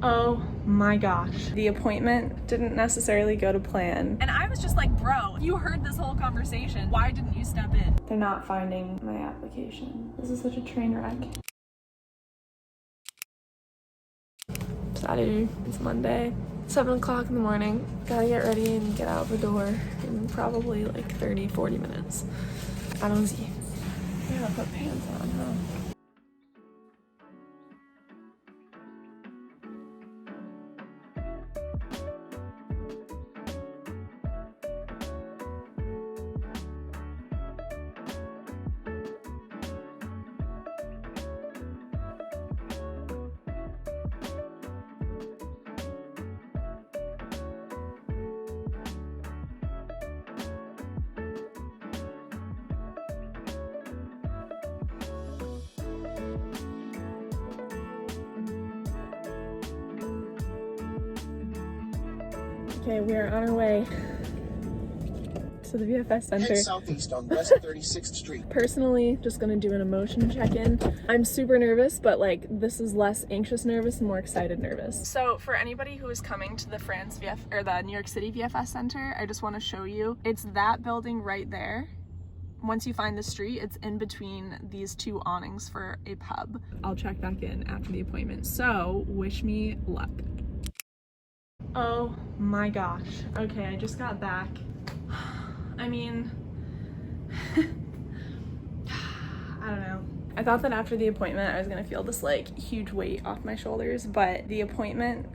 Oh my gosh. The appointment didn't necessarily go to plan. And I was just like, bro, you heard this whole conversation. Why didn't you step in? They're not finding my application. This is such a train wreck. Saturday, it's Monday, 7 o'clock in the morning. Gotta get ready and get out the door in probably like 30-40 minutes. Allons-y. I gotta put pants on, huh? Okay, we are on our way to the VFS Center. Head southeast on West 36th Street. Personally, just gonna do an emotion check-in. I'm super nervous, but like this is less anxious nervous and more excited nervous. So for anybody who is coming to the the New York City VFS Center, I just want to show you. It's that building right there. Once you find the street, it's in between these two awnings for a pub. I'll check back in after the appointment. So wish me luck. Oh my gosh. Okay, I just got back. I mean, I don't know. I thought that after the appointment I was gonna feel this like huge weight off my shoulders, but the appointment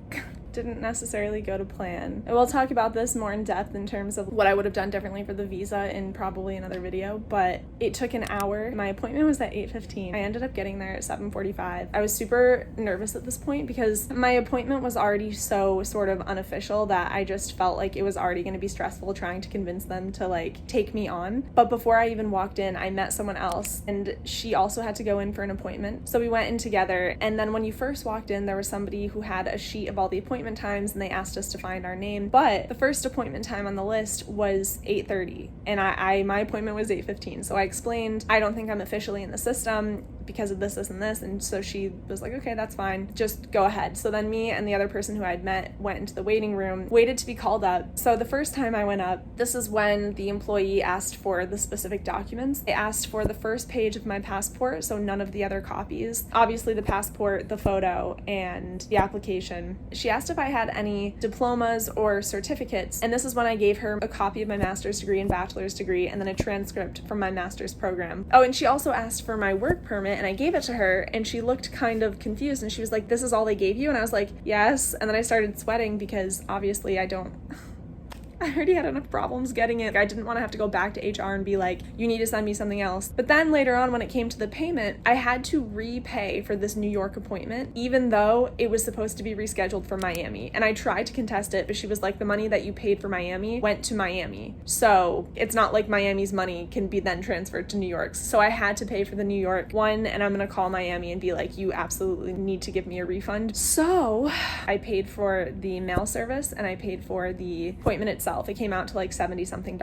didn't necessarily go to plan. I will talk about this more in depth in terms of what I would have done differently for the visa in probably another video, but it took an hour. My appointment was at 8:15. I ended up getting there at 7:45. I was super nervous at this point because my appointment was already so sort of unofficial that I just felt like it was already going to be stressful trying to convince them to like take me on. But before I even walked in, I met someone else and she also had to go in for an appointment. So we went in together, and then when you first walked in, there was somebody who had a sheet of all the appointment times and they asked us to find our name, but the first appointment time on the list was 8:30 and my appointment was 8:15. So I explained I don't think I'm officially in the system because of this and this, and so she was like, okay, that's fine, just go ahead. So then me and the other person who I'd met went into the waiting room, waited to be called up. So the first time I went up, this is when the employee asked for the specific documents. They asked for the first page of my passport, so none of the other copies. Obviously the passport, the photo, and the application. She asked if I had any diplomas or certificates, and this is when I gave her a copy of my master's degree and bachelor's degree and then a transcript from my master's program. Oh, and she also asked for my work permit, and I gave it to her, and she looked kind of confused and she was like, this is all they gave you? And I was like, yes. And then I started sweating because obviously I already had enough problems getting it. I didn't want to have to go back to HR and be like, you need to send me something else. But then later on when it came to the payment, I had to repay for this New York appointment, even though it was supposed to be rescheduled for Miami. And I tried to contest it, but she was like, the money that you paid for Miami went to Miami. So it's not like Miami's money can be then transferred to New York's. So I had to pay for the New York one, and I'm gonna call Miami and be like, you absolutely need to give me a refund. So I paid for the mail service and I paid for the appointment itself. It came out to like $70 something.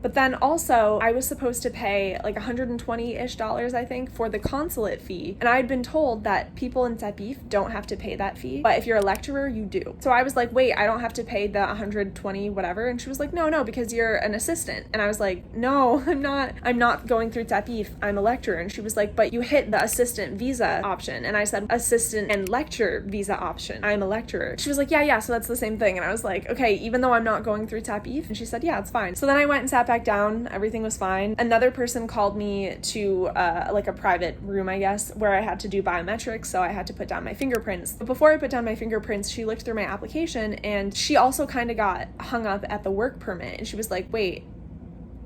But then also I was supposed to pay like $120-ish, I think, for the consulate fee. And I had been told that people in Tapif don't have to pay that fee, but if you're a lecturer, you do. So I was like, wait, I don't have to pay the 120 whatever. And she was like, no, because you're an assistant. And I was like, no, I'm not going through Tapif. I'm a lecturer. And she was like, but you hit the assistant visa option. And I said, assistant and lecture visa option. I'm a lecturer. She was like, yeah, so that's the same thing. And I was like, okay, even though I'm not going through Tapif? And she said, yeah, it's fine. So then I went and sat back down. Everything was fine. Another person called me to like a private room, I guess, where I had to do biometrics. So I had to put down my fingerprints. But before I put down my fingerprints, she looked through my application and she also kind of got hung up at the work permit. And she was like, wait,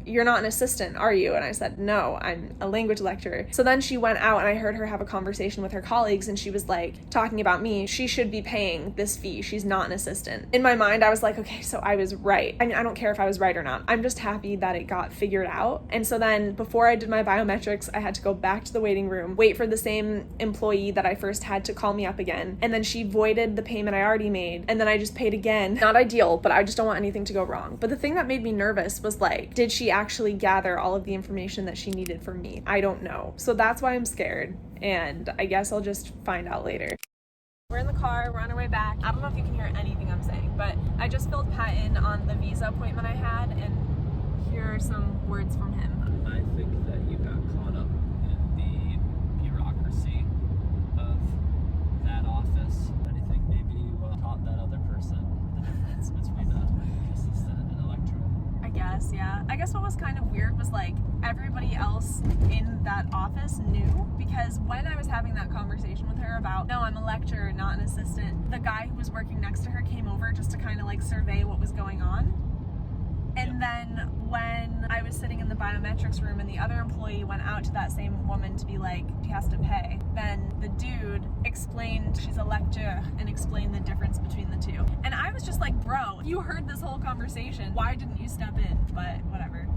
you're not an assistant, are you? And I said, no, I'm a language lecturer. So then she went out and I heard her have a conversation with her colleagues, and she was like talking about me. She should be paying this fee. She's not an assistant. In my mind, I was like, okay, so I was right. I mean, I don't care if I was right or not. I'm just happy that it got figured out. And so then before I did my biometrics, I had to go back to the waiting room, wait for the same employee that I first had to call me up again. And then she voided the payment I already made. And then I just paid again. Not ideal, but I just don't want anything to go wrong. But the thing that made me nervous was like, did she actually gather all of the information that she needed from me? I don't know. So that's why I'm scared, and I guess I'll just find out later. We're in the car, we're on our way back. I don't know if you can hear anything I'm saying, but I just filled Pat in on the visa appointment I had, and here are some words from him. I think that you got caught up in the bureaucracy of that office. I think maybe you taught that other person the difference between an assistant and an lecturer. I guess, yeah. I guess what was kind of weird was like everybody else in that office knew, because when I was having that conversation with her about, no, I'm a lecturer, not an assistant, the guy who was working next to her came over just to kind of like survey what was going on. And then when I was sitting in the biometrics room and the other employee went out to that same woman to be like, she has to pay, then the dude explained she's a lecturer and explained the difference between the two. And I was just like, bro, you heard this whole conversation. Why didn't you step in? But whatever.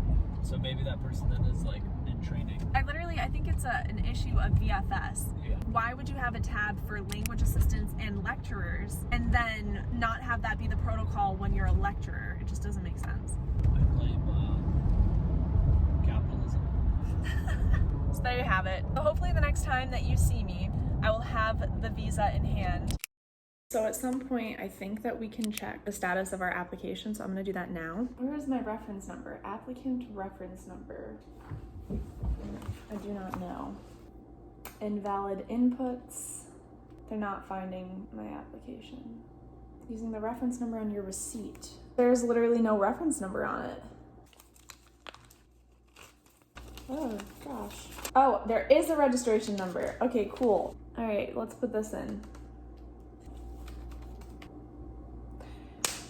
So maybe that person then is like in training. I think it's an issue of VFS. Yeah. Why would you have a tab for language assistants and lecturers and then not have that be the protocol when you're a lecturer? It just doesn't make sense. I blame capitalism. So there you have it. So hopefully the next time that you see me, I will have the visa in hand. So at some point, I think that we can check the status of our application, so I'm gonna do that now. Where is my reference number? Applicant reference number. I do not know. Invalid inputs. They're not finding my application. Using the reference number on your receipt. There's literally no reference number on it. Oh gosh. Oh, there is a registration number. Okay, cool. All right, let's put this in.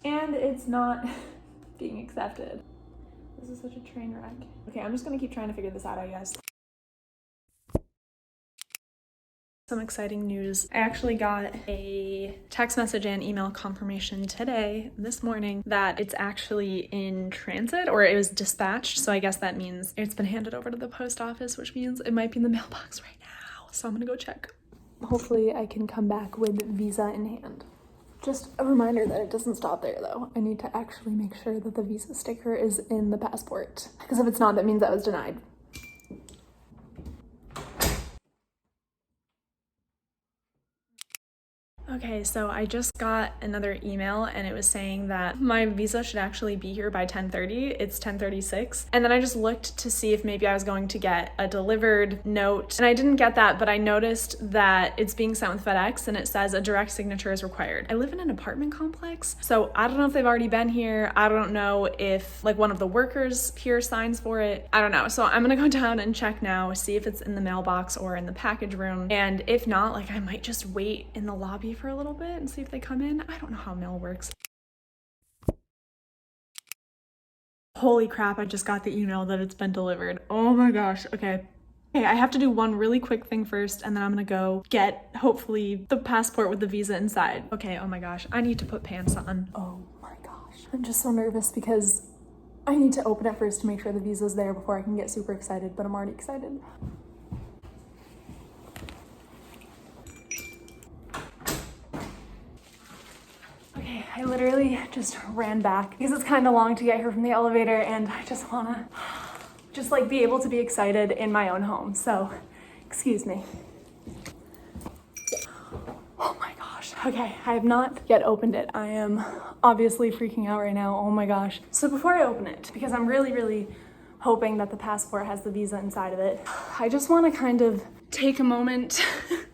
And it's not being accepted. This is such a train wreck. Okay, I'm just gonna keep trying to figure this out, I guess. Some exciting news. I actually got a text message and email confirmation today, this morning, that it's actually in transit, or it was dispatched. So I guess that means it's been handed over to the post office, which means it might be in the mailbox right now. So I'm gonna go check. Hopefully I can come back with visa in hand. Just a reminder that it doesn't stop there though. I need to actually make sure that the visa sticker is in the passport, because if it's not, that means I was denied. Okay, so I just got another email and it was saying that my visa should actually be here by 10:30. It's 10:36. And then I just looked to see if maybe I was going to get a delivered note. And I didn't get that, but I noticed that it's being sent with FedEx and it says a direct signature is required. I live in an apartment complex, so I don't know if they've already been here. I don't know if like one of the workers here signs for it. I don't know. So I'm gonna go down and check now, see if it's in the mailbox or in the package room. And if not, like I might just wait in the lobby for a little bit and see if they come in. I don't know how mail works. Holy crap, I just got the email that it's been delivered. Oh my gosh, okay. Okay, I have to do one really quick thing first and then I'm gonna go get, hopefully, the passport with the visa inside. Okay, oh my gosh, I need to put pants on. Oh my gosh. I'm just so nervous because I need to open it first to make sure the visa's there before I can get super excited, but I'm already excited. I literally just ran back because it's kind of long to get here from the elevator and I just want to just like be able to be excited in my own home. So, excuse me. Oh my gosh. Okay, I have not yet opened it. I am obviously freaking out right now. Oh my gosh. So before I open it, because I'm really hoping that the passport has the visa inside of it, I just want to kind of take a moment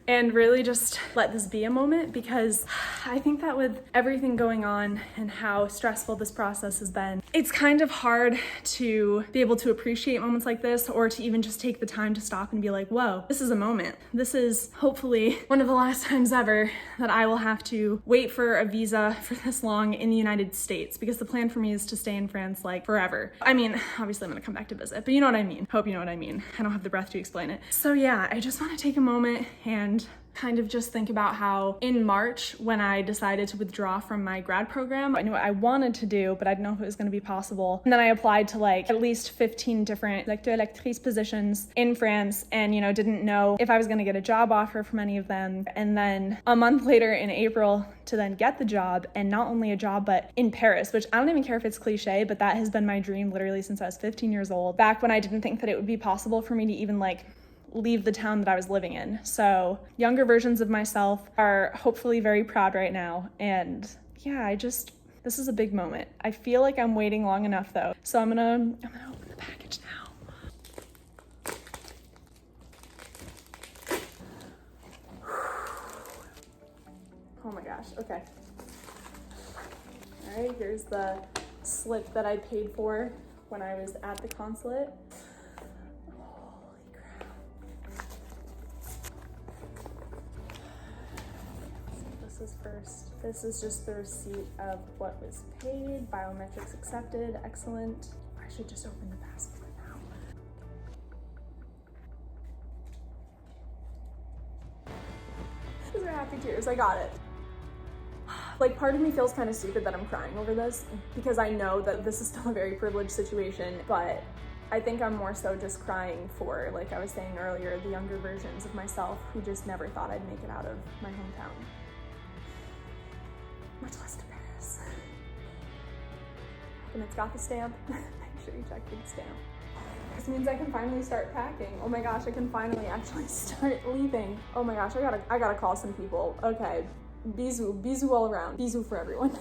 and really just let this be a moment, because I think that with everything going on and how stressful this process has been, it's kind of hard to be able to appreciate moments like this, or to even just take the time to stop and be like, whoa, this is a moment. This is hopefully one of the last times ever that I will have to wait for a visa for this long in the United States, because the plan for me is to stay in France like forever. I mean, obviously I'm gonna come back to visit, but you know what I mean. Hope you know what I mean. I don't have the breath to explain it. So yeah, I just want to take a moment and kind of just think about how in March, when I decided to withdraw from my grad program, I knew what I wanted to do, but I didn't know if it was going to be possible. And then I applied to like at least 15 different lecteur lectrice positions in France, and you know, didn't know if I was going to get a job offer from any of them. And then a month later in April to then get the job, and not only a job, but in Paris, which I don't even care if it's cliche, but that has been my dream literally since I was 15 years old. Back when I didn't think that it would be possible for me to even like leave the town that I was living in. So younger versions of myself are hopefully very proud right now. And yeah, this is a big moment. I feel like I'm waiting long enough though. So I'm gonna open the package now. Oh my gosh, okay. All right, here's the slip that I paid for when I was at the consulate. Holy crap. So this is first. This is just the receipt of what was paid, biometrics accepted, excellent. I should just open the passport now. These are happy tears, I got it. Like, part of me feels kind of stupid that I'm crying over this because I know that this is still a very privileged situation, but I think I'm more so just crying for, like I was saying earlier, the younger versions of myself who just never thought I'd make it out of my hometown. Much less to Paris. And it's got the stamp. Make sure you check for the stamp. This means I can finally start packing. Oh my gosh, I can finally actually start leaving. Oh my gosh, I gotta call some people. Okay. Bisous all around. Bisous for everyone.